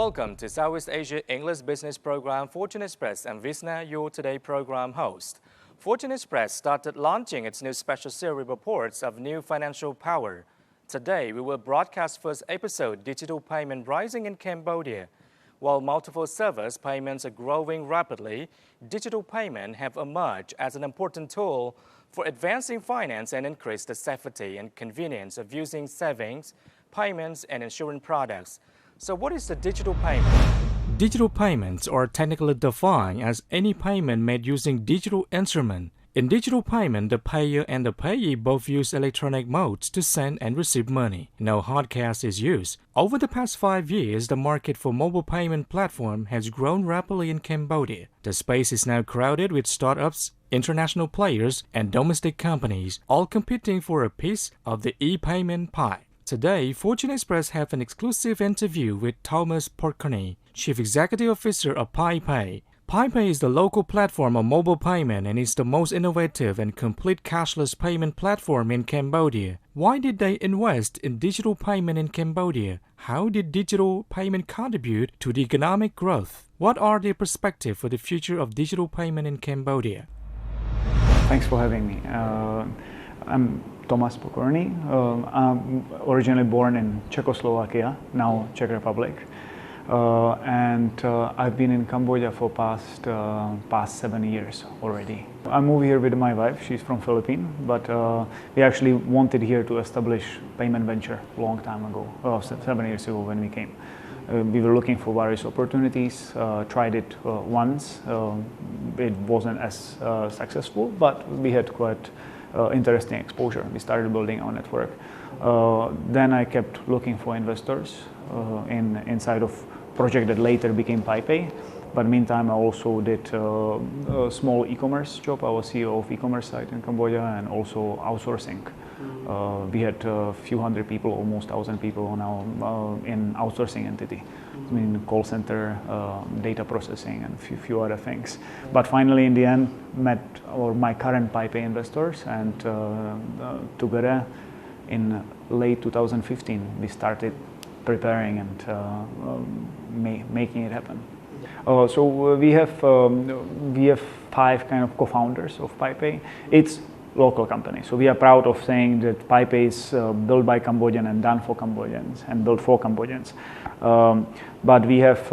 Welcome to Southeast Asia English Business Program Fortune Express and Visna, your today program host. Fortune Express started launching its new special series reports of new financial power. Today, we will broadcast first episode, Digital Payment Rising in Cambodia. While multiple service payments are growing rapidly, digital payment have emerged as an important tool for advancing finance and increase the safety and convenience of using savings, payments, and insurance products. So what is the digital payment? Digital payments are technically defined as any payment made using digital instrument. In digital payment, the payer and the payee both use electronic modes to send and receive money. No hard cash is used. Over the past 5 years, the market for mobile payment platform has grown rapidly in Cambodia. The space is now crowded with startups, international players, and domestic companies, all competing for a piece of the e-payment pie. Today, Fortune Express have an exclusive interview with Tomas POKORNY, Chief Executive Officer of Pipay. Pipay is the local platform of mobile payment and is the most innovative and complete cashless payment platform in Cambodia. Why did they invest in digital payment in Cambodia? How did digital payment contribute to the economic growth? What are their perspectives for the future of digital payment in Cambodia? Thanks for having me. I'm Tomas POKORNY. I'm originally born in Czechoslovakia, now Czech Republic. I've been in Cambodia for past 7 years already. I moved here with my wife. She's from Philippines, but we actually wanted here to establish payment venture a long time ago, 7 years ago when we came. We were looking for various opportunities, tried it once. It wasn't as successful, but we had quite interesting exposure. We started building our network. Then I kept looking for investors inside of project that later became Pipay. But meantime, I also did a small e-commerce job. I was CEO of e-commerce site in Cambodia and also outsourcing. We had a few hundred people, almost 1,000 people now in outsourcing entity. I mean, call center, data processing, and a few other things. But finally, in the end, met my current Pipay investors, and together in late 2015, we started preparing and making it happen. So we have 5 kind of co-founders of Pipay. It's local company, so we are proud of saying that Pipay is built by Cambodian and done for Cambodians and built for Cambodians. But we have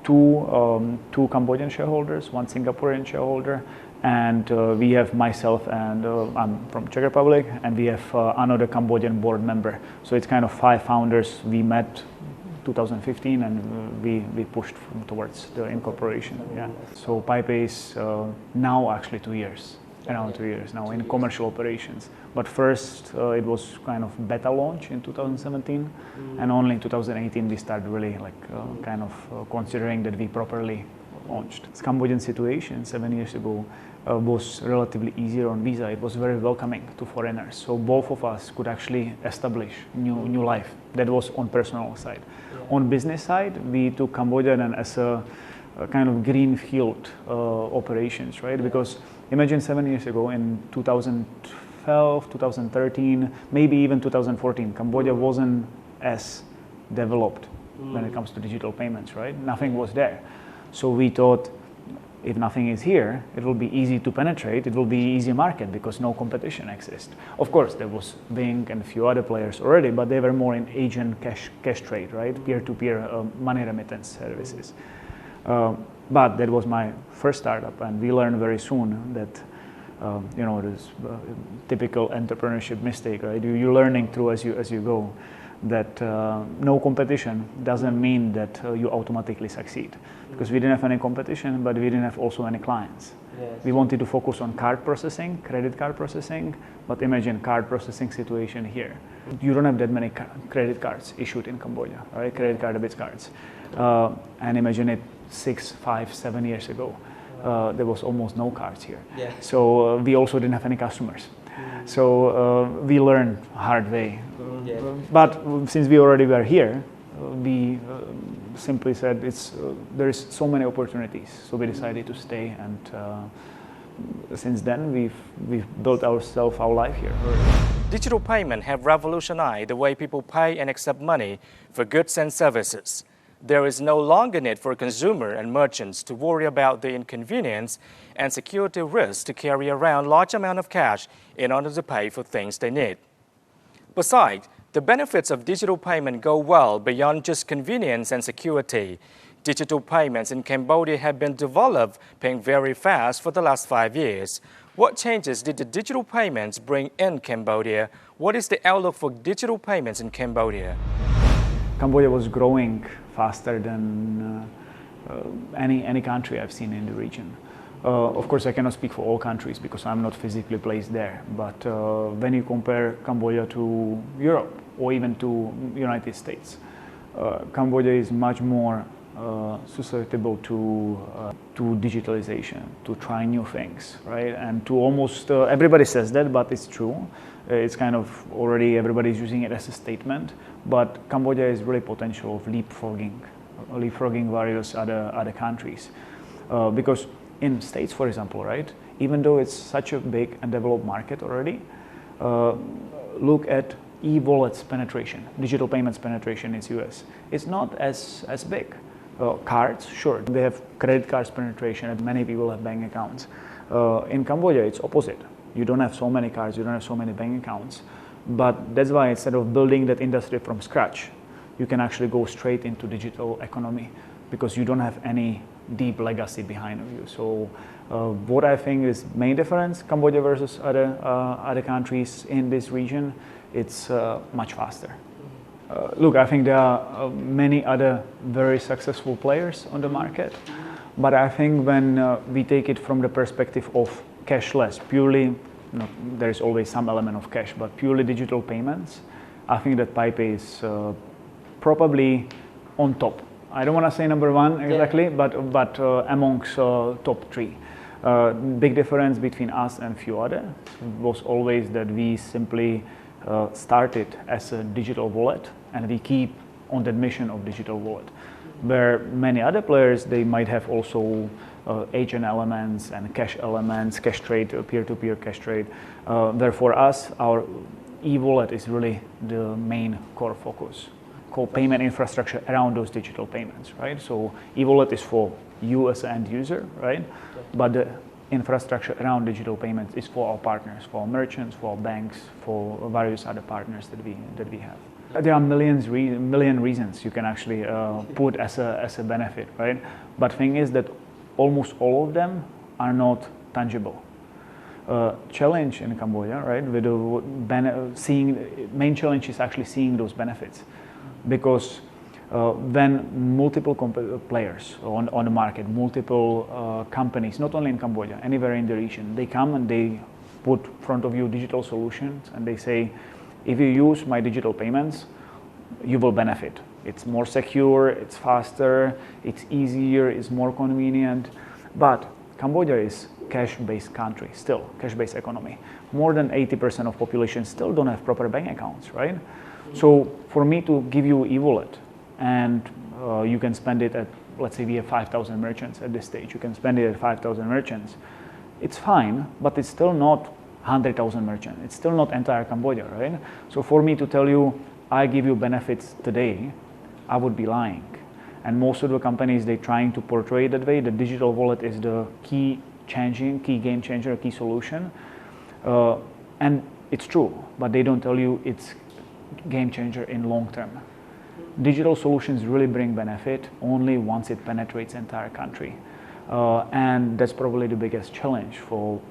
two Cambodian shareholders, one Singaporean shareholder, and we have myself, and I'm from Czech Republic, and we have another Cambodian board member. So it's kind of 5 founders. We met 2015 and we pushed towards the incorporation. Yeah. So Pipay is now actually 2 years. Around 2 years now in commercial operations. But first it was kind of beta launch in 2017, and only in 2018 we started really considering that we properly launched. The Cambodian situation 7 years ago was relatively easier on visa. It was very welcoming to foreigners. So both of us could actually establish new life. That was on personal side. Yeah. On business side, we took Cambodia as a kind of greenfield operations, right? Because imagine 7 years ago in 2012, 2013, maybe even 2014, Cambodia wasn't as developed when it comes to digital payments, right? Nothing was there. So we thought, if nothing is here, it will be easy to penetrate. It will be easy market because no competition exists. Of course, there was Bing and a few other players already, but they were more in Asian cash trade, right? Peer-to-peer money remittance services. But that was my first startup, and we learned very soon that this typical entrepreneurship mistake, right? You're learning through as you go. That no competition doesn't mean that you automatically succeed, because we didn't have any competition, but we didn't have also any clients. Yes. We wanted to focus on card processing, credit card processing, but imagine card processing situation here. You don't have that many credit cards issued in Cambodia, right? Credit card, debit cards, and imagine it 6, 5, 7 years ago. There was almost no cards here. Yeah. So we also didn't have any customers. So we learned hard way. Yeah. But since we already were here, we simply said there is so many opportunities. So we decided to stay, and since then we've built our life here. Digital payment have revolutionized the way people pay and accept money for goods and services. There is no longer need for consumer and merchants to worry about the inconvenience and security risks to carry around large amount of cash in order to pay for things they need. Besides, the benefits of digital payment go well beyond just convenience and security. Digital payments in Cambodia have been developing very fast for the last 5 years. What changes did the digital payments bring in Cambodia? What is the outlook for digital payments in Cambodia? Cambodia was growing faster than any country I've seen in the region. Of course, I cannot speak for all countries because I'm not physically placed there. But when you compare Cambodia to Europe or even to United States, Cambodia is much more susceptible to digitalization, to try new things, right? And to almost everybody says that, but it's true. It's kind of already everybody's using it as a statement. But Cambodia is really potential of leapfrogging various other countries, because in states, for example, right? Even though it's such a big and developed market already, look at e-wallets penetration, digital payments penetration in the US. It's not as big. Cards, sure, they have credit cards penetration and many people have bank accounts. In Cambodia, it's opposite. You don't have so many cards, you don't have so many bank accounts. But that's why instead of building that industry from scratch, you can actually go straight into digital economy because you don't have any deep legacy behind you. So what I think is main difference, Cambodia versus other countries in this region, it's much faster. Look, I think there are many other very successful players on the market, but I think when we take it from the perspective of cashless, purely, there is always some element of cash, but purely digital payments, I think that Pipay is probably on top. I don't want to say number one exactly, but amongst top three. Big difference between us and few others was always that we simply started as a digital wallet and we keep on that mission of digital wallet. Where many other players, they might have also agent elements and cash elements, cash trade, peer-to-peer cash trade. Therefore, us, our e-wallet is really the main core focus, core payment infrastructure around those digital payments, right? So e-wallet is for you as an end user, right? But the infrastructure around digital payments is for our partners, for our merchants, for our banks, for various other partners that we have. There are million reasons you can actually put as a benefit, right? But thing is that almost all of them are not tangible. Challenge in Cambodia, right? With the main challenge is actually seeing those benefits, because when multiple players on the market, multiple companies, not only in Cambodia, anywhere in the region, they come and they put in front of you digital solutions and they say, if you use my digital payments, you will benefit. It's more secure, it's faster, it's easier, it's more convenient. But Cambodia is cash-based country, still cash-based economy. More than 80% of population still don't have proper bank accounts, right? So for me to give you e-wallet and you can spend it at, let's say we have 5,000 merchants at this stage, you can spend it at 5,000 merchants. It's fine, but it's still not 100,000 merchants. It's still not entire Cambodia, right? So for me to tell you, I give you benefits today, I would be lying. And most of the companies, they're trying to portray it that way. The digital wallet is the key game changer, key solution. And it's true, but they don't tell you it's game changer in long term. Digital solutions really bring benefit only once it penetrates entire country. And that's probably the biggest challenge for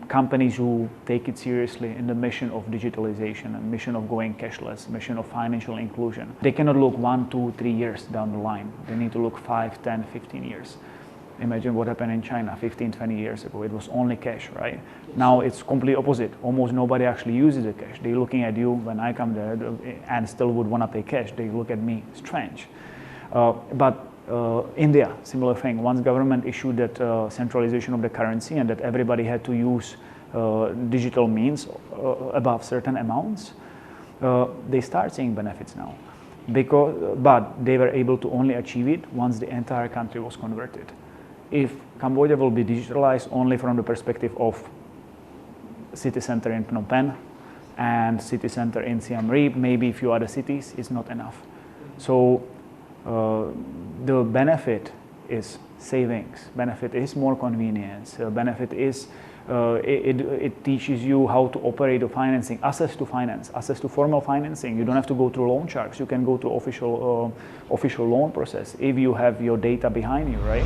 companies who take it seriously in the mission of digitalization and mission of going cashless, mission of financial inclusion. They cannot look 1, 2, 3 years down the line. They need to look 5, 10, 15 years. Imagine what happened in China 15, 20 years ago. It was only cash, right? Now it's completely opposite. Almost nobody actually uses the cash. They're looking at you when I come there and still would want to pay cash. They look at me strange. But India, similar thing. Once government issued that centralization of the currency and that everybody had to use digital means above certain amounts, they start seeing benefits now. But they were able to only achieve it once the entire country was converted. If Cambodia will be digitalized only from the perspective of city center in Phnom Penh and city center in Siem Reap, maybe a few other cities, is not enough. So the benefit is savings, benefit is more convenience, benefit is it teaches you how to operate the financing, access to finance, access to formal financing. You don't have to go through loan sharks. You can go to official loan process if you have your data behind you, right?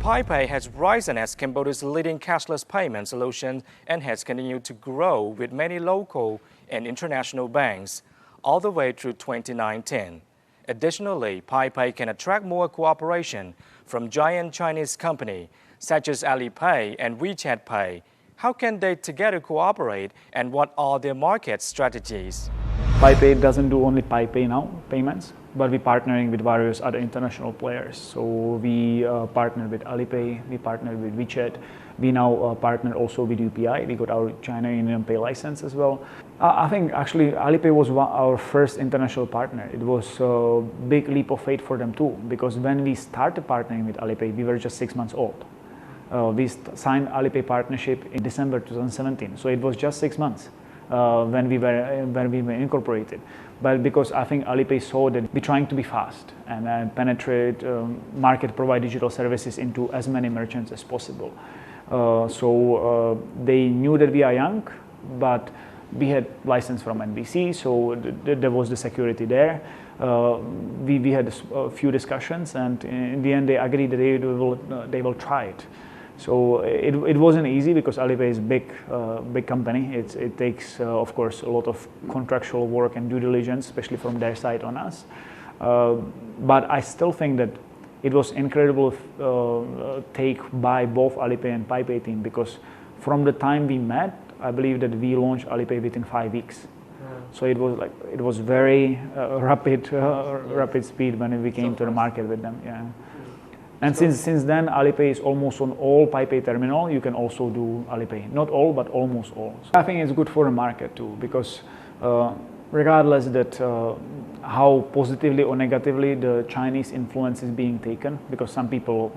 Pipay has risen as Cambodia's leading cashless payment solution and has continued to grow with many local and international banks all the way through 2019. Additionally, Pipay can attract more cooperation from giant Chinese companies such as ALIPAY and WeChat Pay. How can they together cooperate, and what are their market strategies? Pipay doesn't do only Pipay now payments, but we're partnering with various other international players. So we partner with ALIPAY, we partner with WeChat, we now partner also with UPI. We got our China Union Pay license as well. I think actually ALIPAY was our first international partner. It was a big leap of faith for them too, because when we started partnering with ALIPAY, we were just 6 months old. We signed ALIPAY partnership in December 2017, so it was just 6 months when we were incorporated. But because I think ALIPAY saw that we're trying to be fast and penetrate market, provide digital services into as many merchants as possible. So they knew that we are young, but we had license from NBC, so there was the security there. We had a few discussions, and in the end they agreed that they will try it. So it wasn't easy because ALIPAY is a big company. It takes, of course, a lot of contractual work and due diligence, especially from their side on us. But I still think that it was incredible take by both ALIPAY and Pipay team, because from the time we met, I believe that we launched ALIPAY within 5 weeks. So it was very rapid speed when we came to the market with them. Yeah. And since then, ALIPAY is almost on all Pipay terminal. You can also do ALIPAY. Not all, but almost all. So I think it's good for the market too, because regardless that how positively or negatively the Chinese influence is being taken, because some people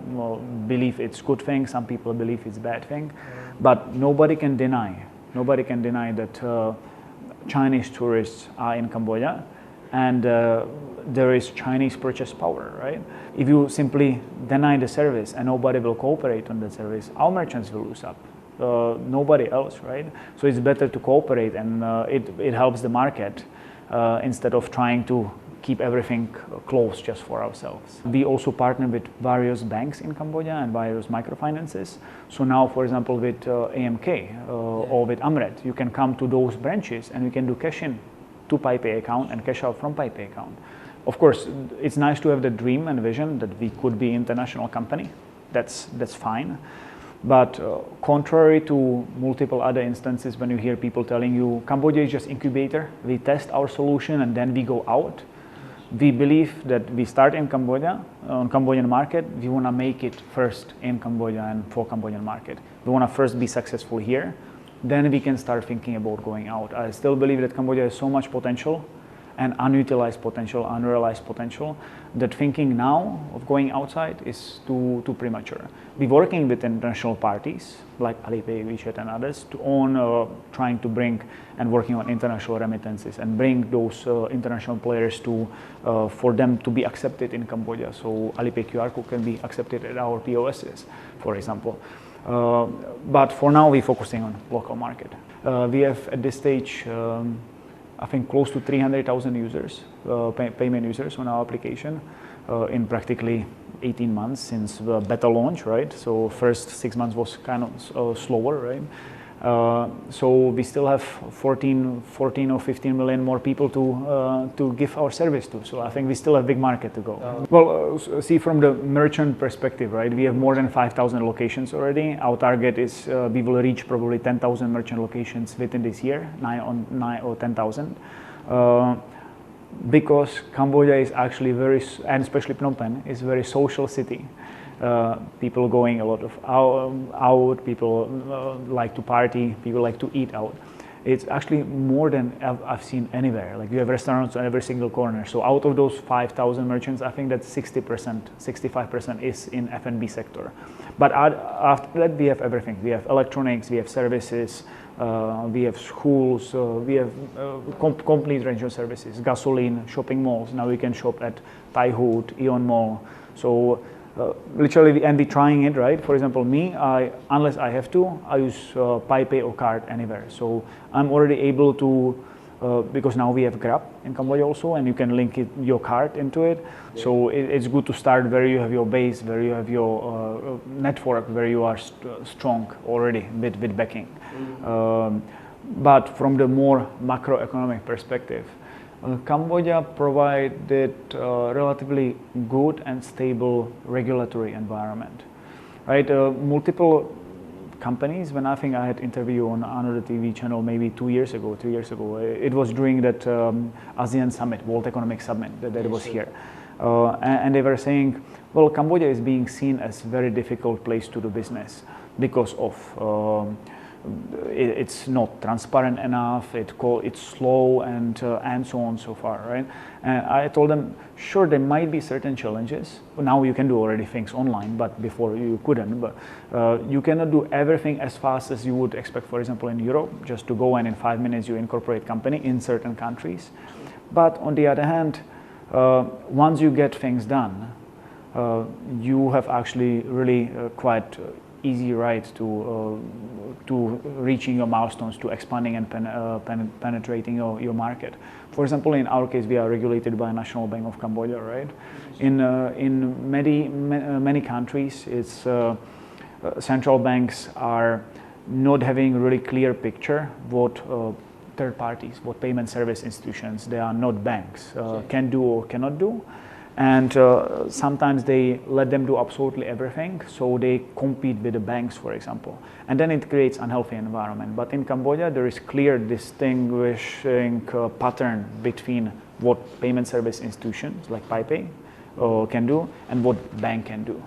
believe it's good thing, some people believe it's bad thing, but nobody can deny that Chinese tourists are in Cambodia, and there is Chinese purchase power, right? If you simply deny the service and nobody will cooperate on the service, our merchants will lose up. Nobody else, right? So it's better to cooperate, and it helps the market instead of trying to keep everything closed just for ourselves. We also partner with various banks in Cambodia and various microfinances. So now, for example, with AMK or with Amret, you can come to those branches and you can do cash in to Pipay account and cash out from Pipay account. Of course, it's nice to have the dream and vision that we could be an international company. That's fine. But contrary to multiple other instances, when you hear people telling you Cambodia is just incubator, we test our solution and then we go out. We believe that we start in Cambodia, on Cambodian market. We want to make it first in Cambodia and for Cambodian market. We want to first be successful here, then we can start thinking about going out. I still believe that Cambodia has so much potential and unutilized potential, unrealized potential, that thinking now of going outside is too premature. We're working with international parties like ALIPAY, WeChat and others trying to bring and working on international remittances and bring those international players for them to be accepted in Cambodia. So ALIPAY QR code can be accepted at our POSs, for example. But for now, we're focusing on local market. We have at this stage I think close to 300,000 users, payment users on our application in practically 18 months since the beta launch, right? So first 6 months was kind of slower, right? So we still have 14 or 15 million more people to give our service to. So I think we still have a big market to go. Well, see from the merchant perspective, right? We have more than 5,000 locations already. Our target is we will reach probably 10,000 merchant locations within this year, 9 or 10,000. Because Cambodia is actually and especially Phnom Penh, is a very social city. People going a lot of out, people like to party, people like to eat out. It's actually more than I've seen anywhere. Like you have restaurants on every single corner. So out of those 5,000 merchants, I think that 60%, 65% is in F&B sector. But after that, we have everything. We have electronics, we have services, we have schools, we have complete range of services, gasoline, shopping malls. Now we can shop at Thai Hood, Eon Mall. So literally, and we're trying it, right? For example, me, unless I have to, I use Pipay or card anywhere. So I'm already able to, because now we have Grab in Cambodia also, and you can link your card into it. Yeah. So it's good to start where you have your base, where you have your network, where you are strong already with backing. Mm-hmm. But from the more macroeconomic perspective, Cambodia provided relatively good and stable regulatory environment, right? Multiple companies, when I think I had interview on another TV channel maybe 2 years ago, 3 years ago, it was during that ASEAN Summit, World Economic Summit that was here. And they were saying, well, Cambodia is being seen as a very difficult place to do business because of it's not transparent enough, it's slow, and so on and so far, right? And I told them, sure, there might be certain challenges. Now you can do already things online, but before you couldn't. But you cannot do everything as fast as you would expect, for example, in Europe, just to go and in 5 minutes you incorporate company in certain countries. But on the other hand, once you get things done, you have actually really quite easy ride to reaching your milestones, to expanding and penetrating your market. For example, in our case, we are regulated by National Bank of Cambodia, right? In many countries, it's central banks are not having a really clear picture what third parties, what payment service institutions, they are not banks, can do or cannot do. And sometimes they let them do absolutely everything, so they compete with the banks, for example. And then it creates unhealthy environment. But in Cambodia, there is clear distinguishing pattern between what payment service institutions like Pipay can do and what bank can do.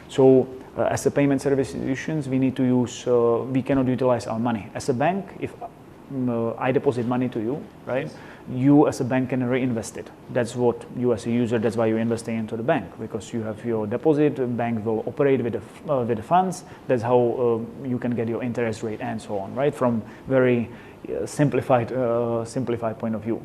So as a payment service institutions, we need to use, we cannot utilize our money. As a bank, if I deposit money to you, right? Yes. You as a bank can reinvest it. That's what you as a user, that's why you're investing into the bank, because you have your deposit, the bank will operate with the funds. That's how you can get your interest rate and so on, right? From very simplified point of view.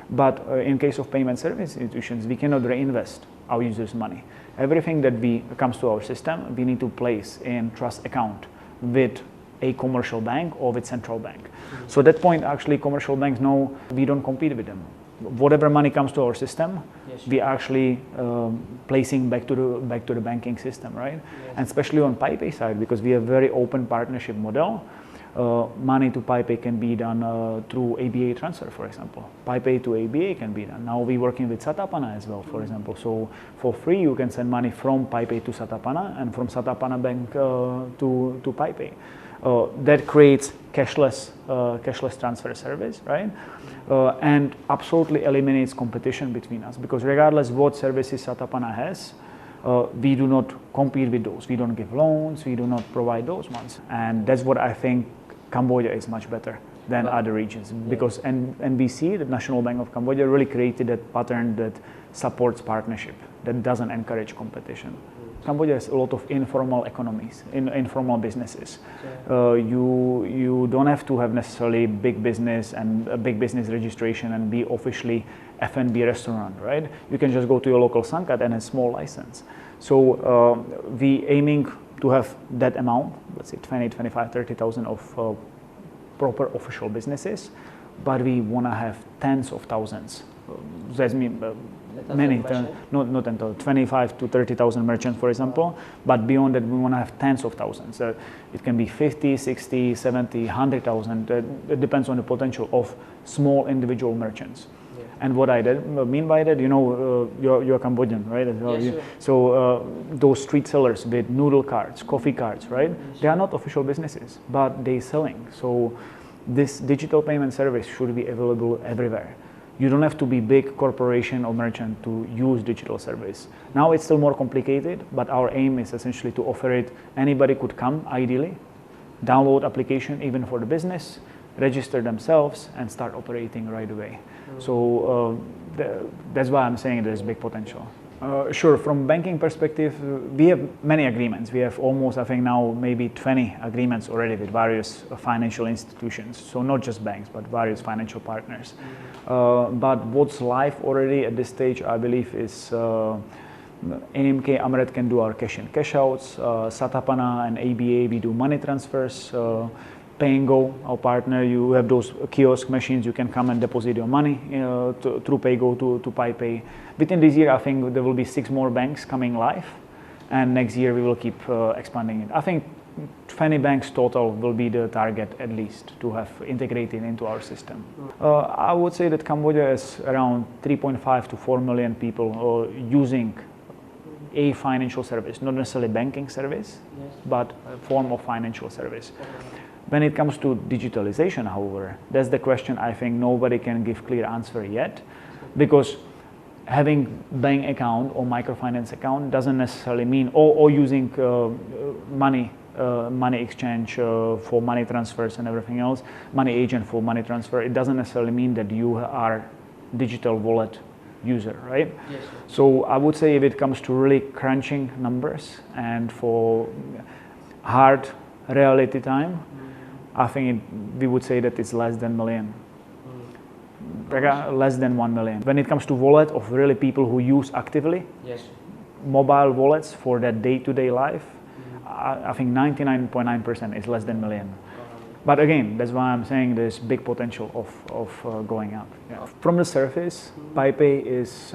But in case of payment service institutions, we cannot reinvest our users' money. Everything that comes to our system, we need to place in trust account with a commercial bank or with central bank. Mm-hmm. So at that point, actually, commercial banks know we don't compete with them. Whatever money comes to our system, yes, we actually placing back to the banking system, right? Yes. And especially on Pipay side, because we have very open partnership model. Money to Pipay can be done through ABA transfer, for example. Pipay to ABA can be done. Now we're working with Satapana as well, for example. So for free, you can send money from Pipay to Satapana and from Satapana Bank to Pipay. That creates cashless transfer service, right? And absolutely eliminates competition between us, because regardless what services Satapana has, we do not compete with those. We don't give loans, we do not provide those ones. And that's what I think Cambodia is much better than other regions, because NBC, the National Bank of Cambodia, really created that pattern that supports partnership, that doesn't encourage competition. Cambodia has a lot of informal economies, informal businesses. You don't have to have necessarily big business and a big business registration and be officially F&B restaurant, right? You can just go to your local Sankat and a small license. So we aiming to have that amount, let's say 20, 25, 30,000 of proper official businesses, but we want to have tens of thousands. That means many, not 25 to 30,000 merchants, for example, but beyond that, we want to have tens of thousands. It can be 50, 60, 70, 100,000. It depends on the potential of small individual merchants. Yeah. And what I mean by that, you know, you're Cambodian, right? Yeah, sure. So those street sellers with noodle carts, coffee carts, right? Mm-hmm. They are not official businesses, but they're selling. So this digital payment service should be available everywhere. You don't have to be big corporation or merchant to use digital service. Now it's still more complicated, but our aim is essentially to offer it. Anybody could come, ideally, download application even for the business, register themselves and start operating right away. So that's why I'm saying there's big potential. Sure, from banking perspective, we have many agreements. We have almost, I think now, maybe 20 agreements already with various financial institutions. So not just banks, but various financial partners. But what's live already at this stage, I believe, is AMK Amret can do our cash in, cash outs. Satapana and ABA, we do money transfers. Pay and Go, our partner, you have those kiosk machines, you can come and deposit your money through Pay Go to Pipay. Within this year, I think there will be 6 more banks coming live, and next year we will keep expanding it. I think 20 banks total will be the target, at least, to have integrated into our system. I would say that Cambodia is around 3.5 to 4 million people using a financial service, not necessarily banking service, but a form of financial service. When it comes to digitalization, however, that's the question I think nobody can give clear answer yet, because having bank account or microfinance account doesn't necessarily mean, or using money exchange for money transfers and everything else, money agent for money transfer, it doesn't necessarily mean that you are digital wallet user, right? Yes, sir. So I would say if it comes to really crunching numbers and for hard reality time, I think we would say that it's less than million. Less than 1 million. When it comes to wallet of really people who use actively, mobile wallets for their day-to-day life, I think 99.9% is less than million. But again, that's why I'm saying there's big potential of going up. Yeah. From the surface, Pipay is,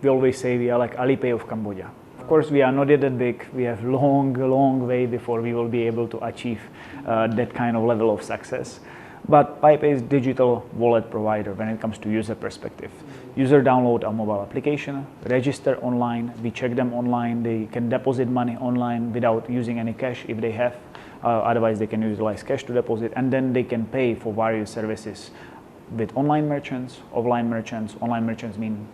we always say we are like ALIPAY of Cambodia. Of course, we are not yet that big. We have long way before we will be able to achieve that kind of level of success. But Pipay is digital wallet provider when it comes to user perspective. User download our mobile application, register online, we check them online, they can deposit money online without using any cash if they have. Otherwise, they can utilize cash to deposit, and then they can pay for various services with online merchants, offline merchants. Online merchants mean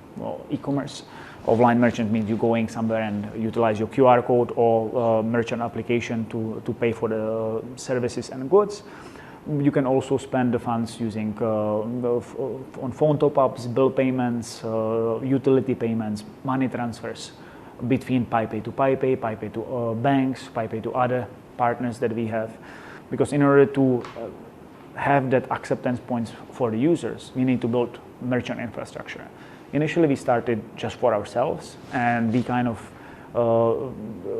e-commerce. Offline merchant means you going somewhere and utilize your QR code or merchant application to pay for the services and goods. You can also spend the funds using on phone top-ups, bill payments, utility payments, money transfers between Pipay to Pipay, Pipay to banks, Pipay to other partners that we have. Because in order to have that acceptance points for the users, we need to build merchant infrastructure. Initially, we started just for ourselves, and we kind of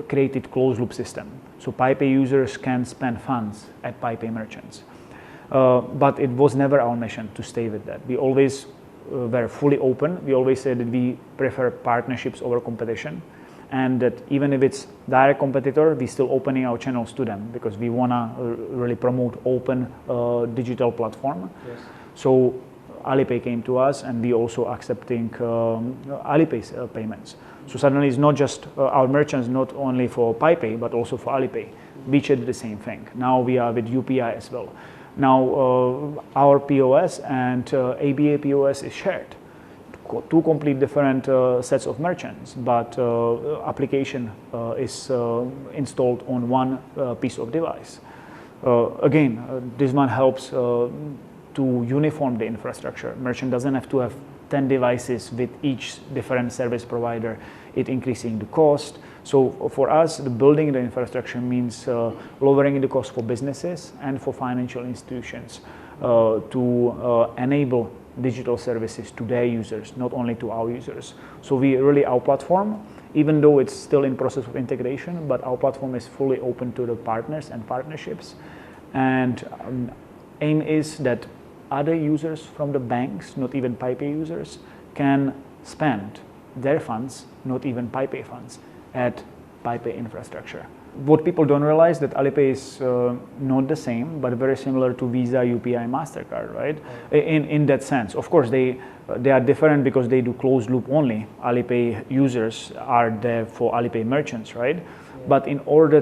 created closed loop system. So Pipay users can spend funds at Pipay merchants. But it was never our mission to stay with that. We always were fully open. We always said that we prefer partnerships over competition, and that even if it's direct competitor, we still opening our channels to them because we want to really promote open digital platform. Yes. So Alipay came to us, and we also accepting Alipay's payments. So suddenly it's not just our merchants, not only for Pipay, but also for Alipay. WeChat did the same thing. Now we are with UPI as well. Now our POS and ABA POS is shared. Two complete different sets of merchants, but application is installed on one piece of device. Again, this one helps to uniform the infrastructure. Merchant doesn't have to have 10 devices with each different service provider, it increasing the cost. So for us, the building the infrastructure means lowering the cost for businesses and for financial institutions to enable digital services to their users, not only to our users. So we really, our platform, even though it's still in process of integration, but our platform is fully open to the partners and partnerships. And aim is that other users from the banks, not even Pipay users, can spend their funds, not even Pipay funds, at Pipay infrastructure. What people don't realize that Alipay is not the same, but very similar to Visa, UPI, MasterCard, right? In that sense. Of course, they are different because they do closed loop only. Alipay users are there for Alipay merchants, right? Yeah. But in order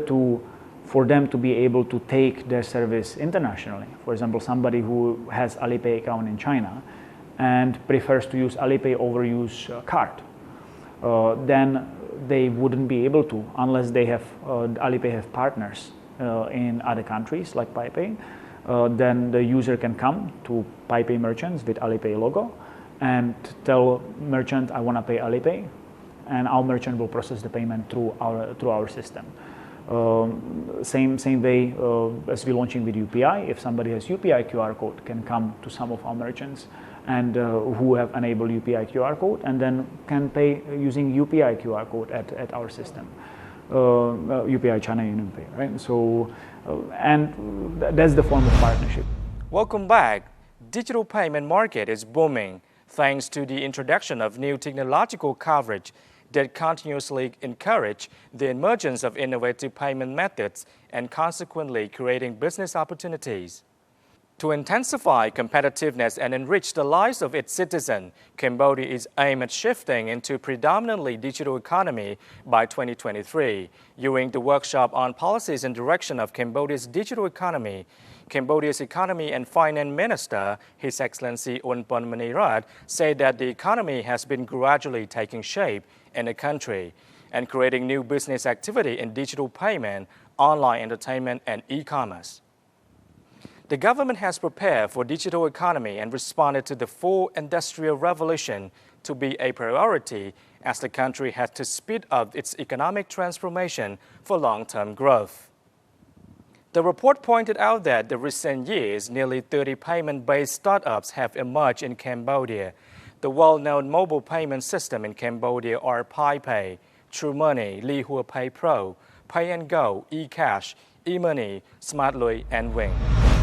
for them to be able to take their service internationally, for example, somebody who has Alipay account in China and prefers to use Alipay over use card, then they wouldn't be able to unless they have Alipay have partners in other countries like Pipay. then the user can come to Pipay merchants with Alipay logo and tell merchant, I want to pay Alipay, and our merchant will process the payment through our system. Same way as we're launching with UPI. If somebody has UPI QR code, can come to some of our merchants and who have enabled UPI QR code, and then can pay using UPI QR code at our system. UPI China Union Pay, right? So, and that's the form of partnership. Welcome back. Digital payment market is booming thanks to the introduction of new technological coverage that continuously encourage the emergence of innovative payment methods and consequently creating business opportunities. To intensify competitiveness and enrich the lives of its citizens, Cambodia is aimed at shifting into predominantly digital economy by 2023. During the workshop on policies and direction of Cambodia's digital economy, Cambodia's Economy and Finance Minister, His Excellency Unpon Manirat, said that the economy has been gradually taking shape in the country and creating new business activity in digital payment, online entertainment, and e-commerce. The government has prepared for digital economy and responded to the full industrial revolution to be a priority as the country has to speed up its economic transformation for long-term growth. The report pointed out that in recent years, nearly 30 payment-based startups have emerged in Cambodia. The well-known mobile payment system in Cambodia are Pipay, TrueMoney, Li Hua Pay Pro, Pay and Go, eCash, eMoney, SmartLui, and Wing.